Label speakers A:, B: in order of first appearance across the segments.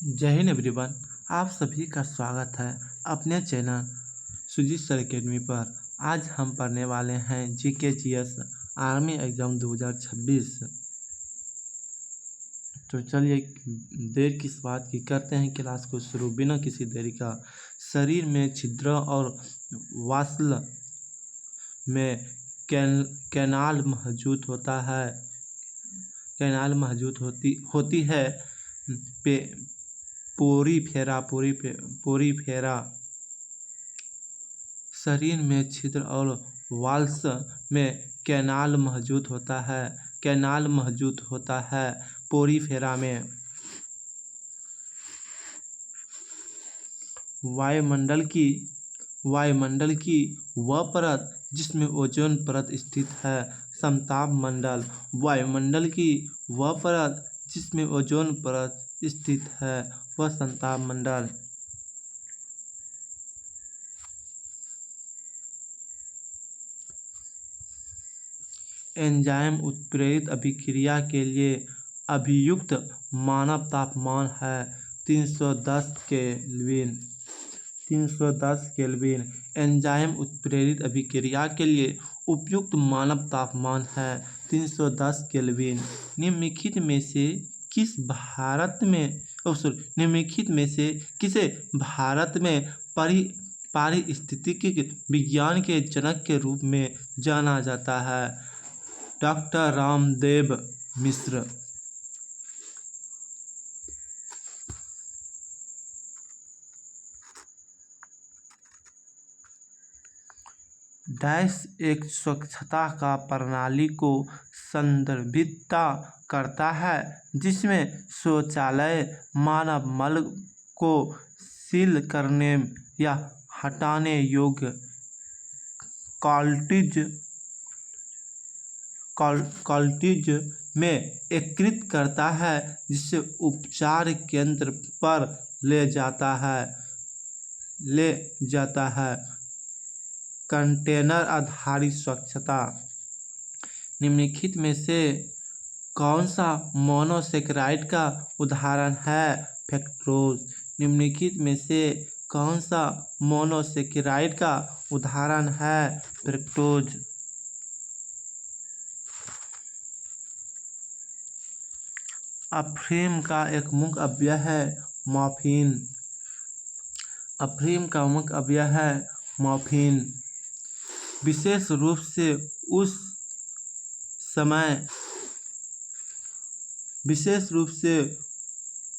A: जय हिंद एवरीवन। आप सभी का स्वागत है अपने चैनल सुजीत सर अकेडमी पर। आज हम पढ़ने वाले हैं GK/GS आर्मी एग्ज़ाम 2026। तो चलिए देर किस बात की, करते हैं क्लास को शुरू बिना किसी देरी का। शरीर में छिद्र और वाल्व में कैनाल मौजूद होता है। कैनाल मौजूद होती है। पोरीफेरा। शरीर में छिद्र और वाल्व्स में कैनाल मौजूद होता है। कैनाल मौजूद होता है पोरीफेरा में। वायुमंडल की वह परत जिसमें ओजोन परत स्थित है। समताप मंडल। वायुमंडल की वह परत जिसमें ओजोन परत स्थित है वह समताप मंडल। एंजाइम उत्प्रेरित अभिक्रिया के लिए अभियुक्त मानव तापमान है 310 केल्विन। 310 केल्विन एंजाइम उत्प्रेरित अभिक्रिया के लिए उपयुक्त मानव तापमान है 310 केल्विन। निम्नलिखित में से किसे भारत में पारिस्थितिकी विज्ञान के जनक के रूप में जाना जाता है? डॉक्टर रामदेव मिश्र। डैश एक स्वच्छता का प्रणाली को संदर्भित करता है जिसमें शौचालय मानव मल को सील करने या हटाने योग्य कॉटेज में एकीकृत करता है, जिसे उपचार केंद्र पर ले जाता है। कंटेनर आधारित स्वच्छता। निम्नलिखित में से कौन सा मोनोसेकेराइड का उदाहरण है? फ्रक्टोज। निम्नलिखित में से कौन सा मोनोसेकेराइड का उदाहरण है? फ्रक्टोज। अफीम का एक मुख्य अवयव है मॉर्फिन। अफीम का मुख्य अवयव है मॉर्फिन। विशेष रूप से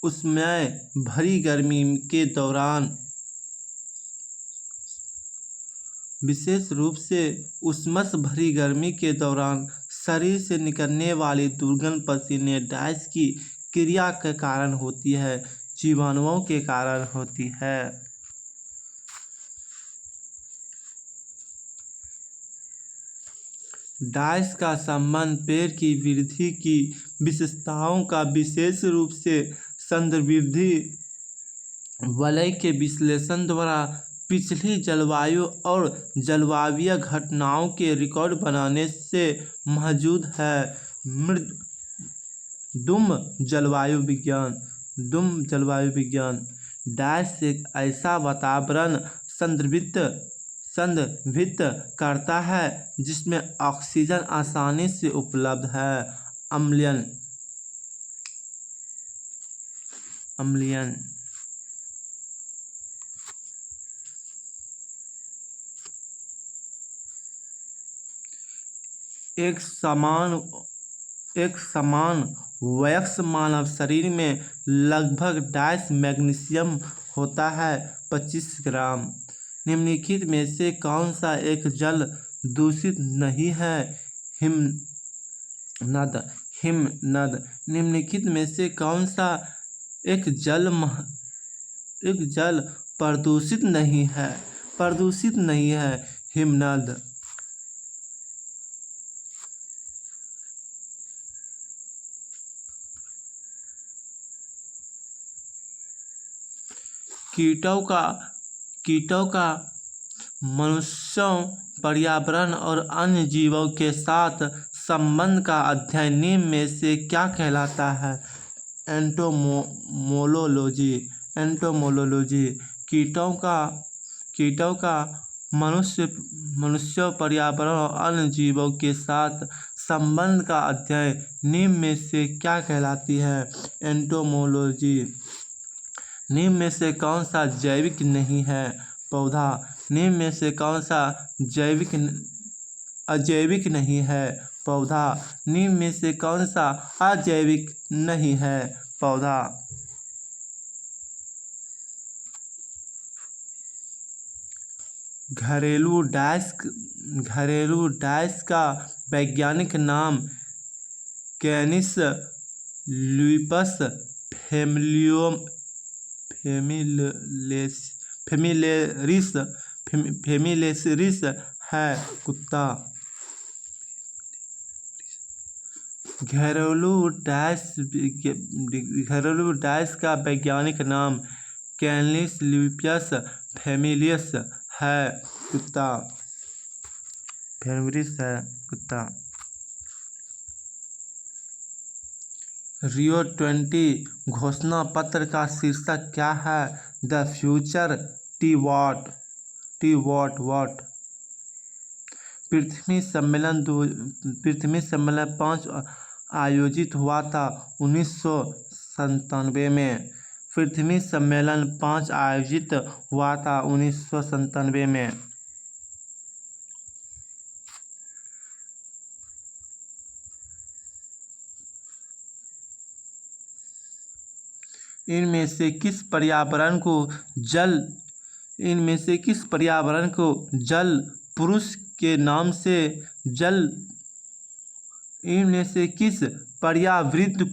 A: उसमें भरी गर्मी के दौरान शरीर से निकलने वाली दुर्गंध पसीने डैश की क्रिया के कारण होती है, जीवाणुओं के कारण होती है। डैश का संबंध पेड़ की वृद्धि की विशेषताओं का विशेष रूप से संदर्भवृद्धि वलय के विश्लेषण द्वारा पिछली जलवायु और जलवायु घटनाओं के रिकॉर्ड बनाने से मौजूद है। दुम जलवायु विज्ञान। डैश एक ऐसा वातावरण संदर्भित करता है जिसमें ऑक्सीजन आसानी से उपलब्ध है। अम्लीयन। एक समान वयस्क मानव शरीर में लगभग डैश मैग्नीशियम होता है 25 ग्राम। निम्नलिखित में से कौन सा एक जल दूषित नहीं है? हिमनद। निम्नलिखित में से कौन सा एक जल प्रदूषित नहीं है? हिमनद। कीटों का मनुष्यों, पर्यावरण और अन्य जीवों के साथ संबंध का अध्ययन निम्न में से क्या कहलाता है? एंटोमोलोजी। एंटोमोलोजी कीटों का मनुष्य पर्यावरण और अन्य जीवों के साथ संबंध का अध्ययन निम्न में से क्या कहलाती है? एंटोमोलोजी। निम्न में से कौन सा जैविक नहीं है? पौधा। निम्न में से कौन सा अजैविक नहीं है? पौधा। निम्न में से कौन सा अजैविक नहीं है? पौधा। घरेलू डायस का वैज्ञानिक नाम कैनिस ल्यूपस फेमिलेरिस है। कुत्ता। घरेलू डायस का वैज्ञानिक नाम कैनिस ल्यूपस फेमिलिस है। कुत्ता। फेमिलिस है। कुत्ता। रियो 20 घोषणा पत्र का शीर्षक क्या है? The future we want. पृथ्वी सम्मेलन 5 आयोजित हुआ था 1997 में। पृथ्वी सम्मेलन 5 आयोजित हुआ था 1997 में। इनमें से किस पर्यावरण को जल पुरुष के नाम से इनमें से किस पर्यावृत्त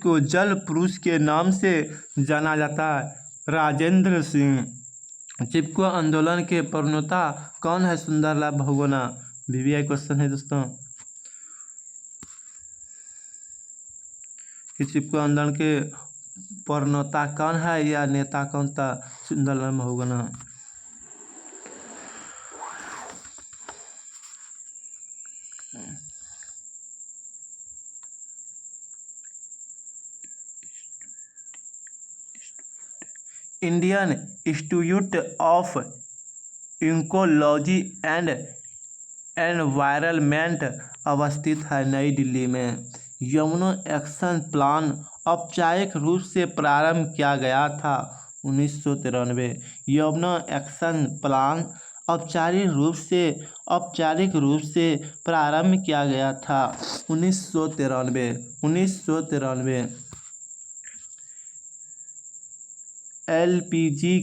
A: को जल पुरुष के नाम से जाना जाता है? राजेंद्र सिंह। चिपको आंदोलन के प्रणेता कौन है? सुंदरलाल बहुगुणा। VVI क्वेश्चन है दोस्तों कि चिपको आंदोलन के प्रणेता कौन है या नेता कौन था? Sunderlal Bahuguna. Indian Institute of Ecology and Environment अवस्थित है नई दिल्ली में। यमुना एक्शन प्लान औपचारिक रूप से प्रारंभ किया गया था 1993। यमुना एक्शन प्लान औपचारिक रूप से प्रारंभ किया गया था 1993। एलपीजी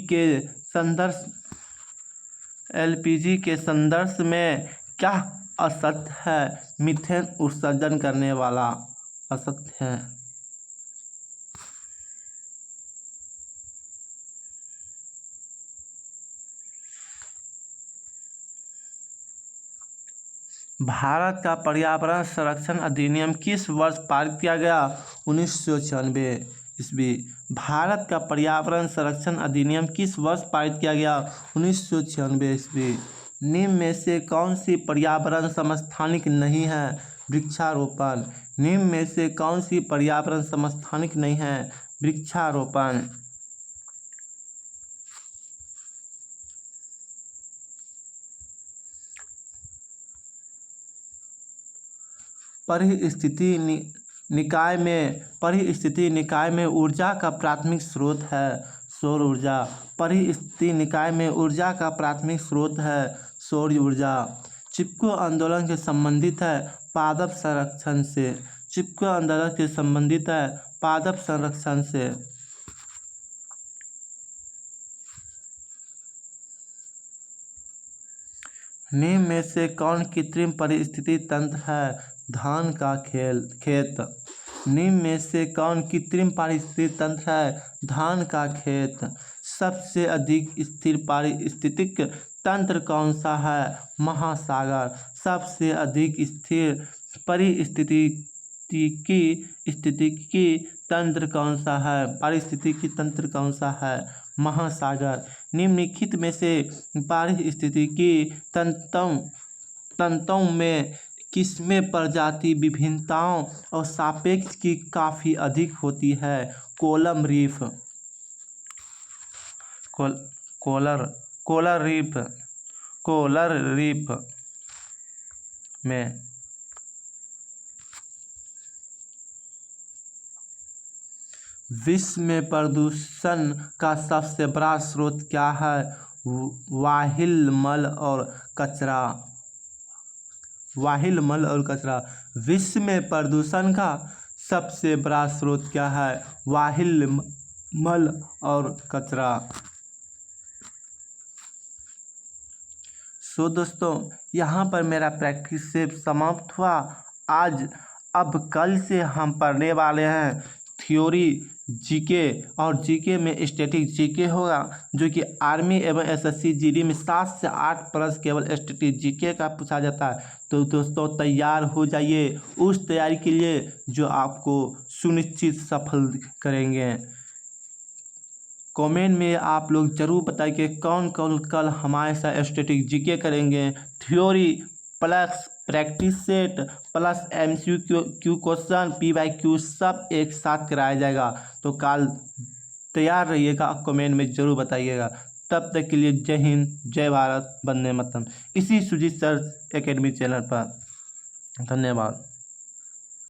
A: के संदर्भ में क्या असत्य है? मीथेन उत्सर्जन करने वाला असत्य है। भारत का पर्यावरण संरक्षण अधिनियम किस वर्ष पारित किया गया? 1996 ईस्वी। भारत का पर्यावरण संरक्षण अधिनियम किस वर्ष पारित किया गया? 1996 ईस्वी। निम्न में से कौन सी पर्यावरण समस्थानिक नहीं है? वृक्षारोपण। निम्न में से कौन सी पर्यावरण समस्थानिक नहीं है? वृक्षारोपण। परिस्थिति निकाय में ऊर्जा का प्राथमिक स्रोत है सौर ऊर्जा। परिस्थिति निकाय में ऊर्जा का प्राथमिक स्रोत है सौर ऊर्जा। चिपको आंदोलन से संबंधित है पादप संरक्षण से। चिपको आंदोलन से संबंधित है पादप संरक्षण से। निम्न में से कौन कृत्रिम परिस्थिति तंत्र है? धान का खेत। निम्न में से कौन कृत्रिम पारिस्थितिक तंत्र है? धान का खेत। सबसे अधिक स्थिर पारिस्थितिक तंत्र कौन सा है? महासागर। सबसे अधिक स्थिर पारिस्थितिकी तंत्र कौन सा है? पारिस्थितिकी तंत्र कौन सा है? महासागर। निम्नलिखित में से पारिस्थितिकी तंत्रों में किसमें प्रजाति विभिन्नताओं और सापेक्ष की काफ़ी अधिक होती है? कोलम रीफ, कोलर रीफ में। विश्व में प्रदूषण का सबसे बड़ा स्रोत क्या है? वायुमल और कचरा। विश्व में प्रदूषण का सबसे बड़ा स्रोत क्या है? वायुमल और कचरा। दोस्तों, यहाँ पर मेरा प्रैक्टिस सेट समाप्त हुआ। अब कल से हम पढ़ने वाले हैं थ्योरी जीके, और जीके में स्टैटिक जीके होगा, जो कि आर्मी एवं एसएससी जीडी में 7 से 8 प्रश्न केवल स्टैटिक जीके का पूछा जाता है। तो दोस्तों, तैयार हो जाइए उस तैयारी के लिए जो आपको सुनिश्चित सफल करेंगे। कमेंट में आप लोग जरूर बताइए कि कौन कौन कल हमारे साथ स्टैटिक जीके करेंगे। Theory plus practice set plus MCQ question PYQ सब एक साथ कराया जाएगा। तो कल तैयार रहिएगा, कमेंट में ज़रूर बताइएगा। तब तक के लिए जय हिंद, जय भारत, वंदे मातरम, इसी सुजीत सर एकेडमी चैनल पर। धन्यवाद।